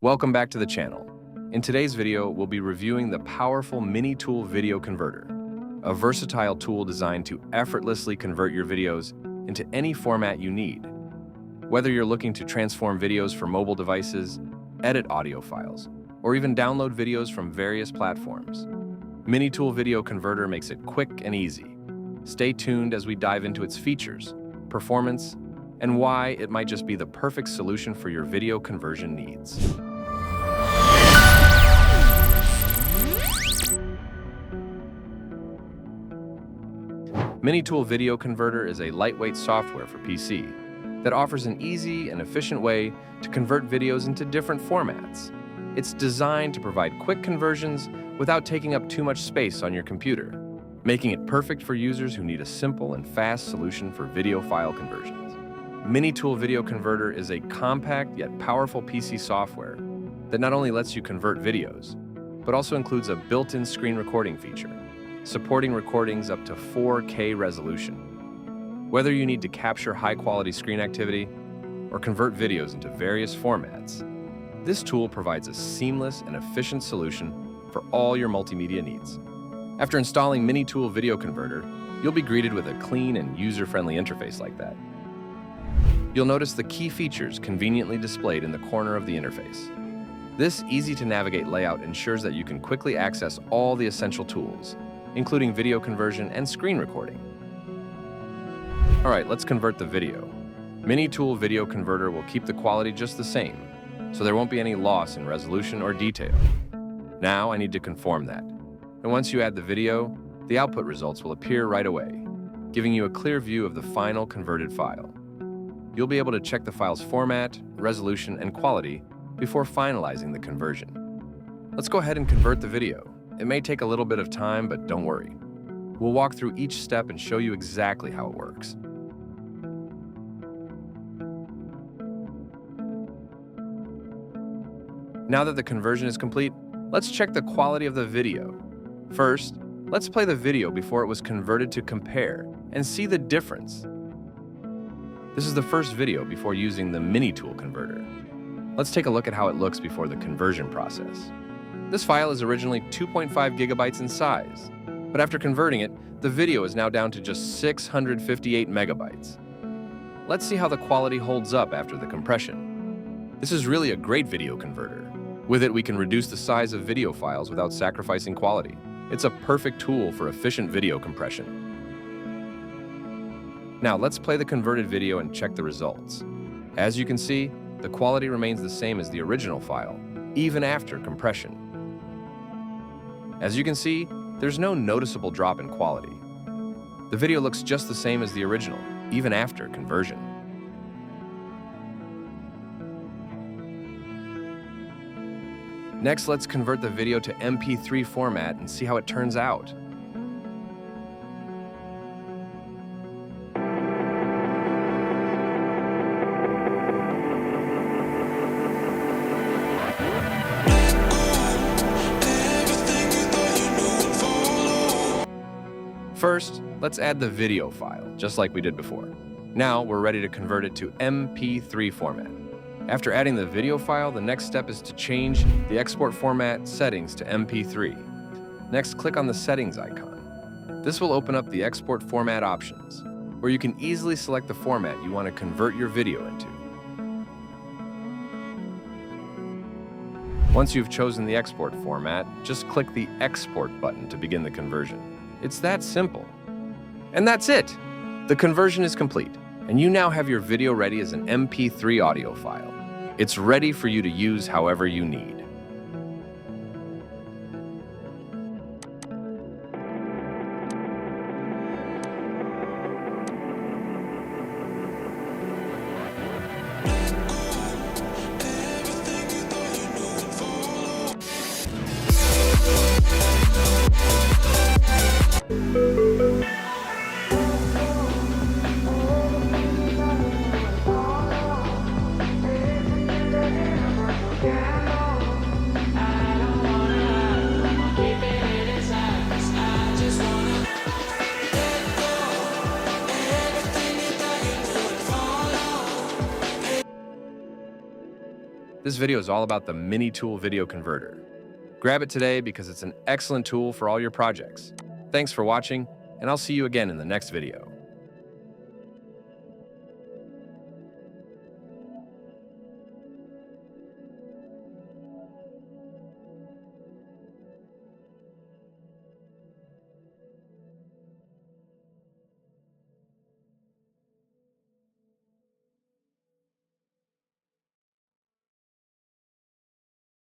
Welcome back to the channel. In today's video, we'll be reviewing the powerful MiniTool Video Converter, a versatile tool designed to effortlessly convert your videos into any format you need. Whether you're looking to transform videos for mobile devices, edit audio files, or even download videos from various platforms, MiniTool Video Converter makes it quick and easy. Stay tuned as we dive into its features, performance, and why it might just be the perfect solution for your video conversion needs. MiniTool Video Converter is a lightweight software for PC that offers an easy and efficient way to convert videos into different formats. It's designed to provide quick conversions without taking up too much space on your computer, making it perfect for users who need a simple and fast solution for video file conversions. MiniTool Video Converter is a compact yet powerful PC software that not only lets you convert videos, but also includes a built-in screen recording feature, supporting recordings up to 4K resolution. Whether you need to capture high-quality screen activity or convert videos into various formats, this tool provides a seamless and efficient solution for all your multimedia needs. After installing MiniTool Video Converter, you'll be greeted with a clean and user-friendly interface like that. You'll notice the key features conveniently displayed in the corner of the interface. This easy-to-navigate layout ensures that you can quickly access all the essential tools, including video conversion and screen recording. All right, let's convert the video. MiniTool Video Converter will keep the quality just the same, so there won't be any loss in resolution or detail. Now I need to conform that. And once you add the video, the output results will appear right away, giving you a clear view of the final converted file. You'll be able to check the file's format, resolution, and quality before finalizing the conversion. Let's go ahead and convert the video. It may take a little bit of time, but don't worry. We'll walk through each step and show you exactly how it works. Now that the conversion is complete, let's check the quality of the video. First, let's play the video before it was converted to compare and see the difference. This is the first video before using the MiniTool converter. Let's take a look at how it looks before the conversion process. This file is originally 2.5 gigabytes in size, but after converting it, the video is now down to just 658 megabytes. Let's see how the quality holds up after the compression. This is really a great video converter. With it, we can reduce the size of video files without sacrificing quality. It's a perfect tool for efficient video compression. Now let's play the converted video and check the results. As you can see, the quality remains the same as the original file, even after compression. As you can see, there's no noticeable drop in quality. The video looks just the same as the original, even after conversion. Next, let's convert the video to MP3 format and see how it turns out. First, let's add the video file, just like we did before. Now we're ready to convert it to MP3 format. After adding the video file, the next step is to change the export format settings to MP3. Next, click on the settings icon. This will open up the export format options, where you can easily select the format you want to convert your video into. Once you've chosen the export format, just click the Export button to begin the conversion. It's that simple. And that's it! The conversion is complete, and you now have your video ready as an MP3 audio file. It's ready for you to use however you need. This video is all about the MiniTool Video Converter. Grab it today because it's an excellent tool for all your projects. Thanks for watching, and I'll see you again in the next video.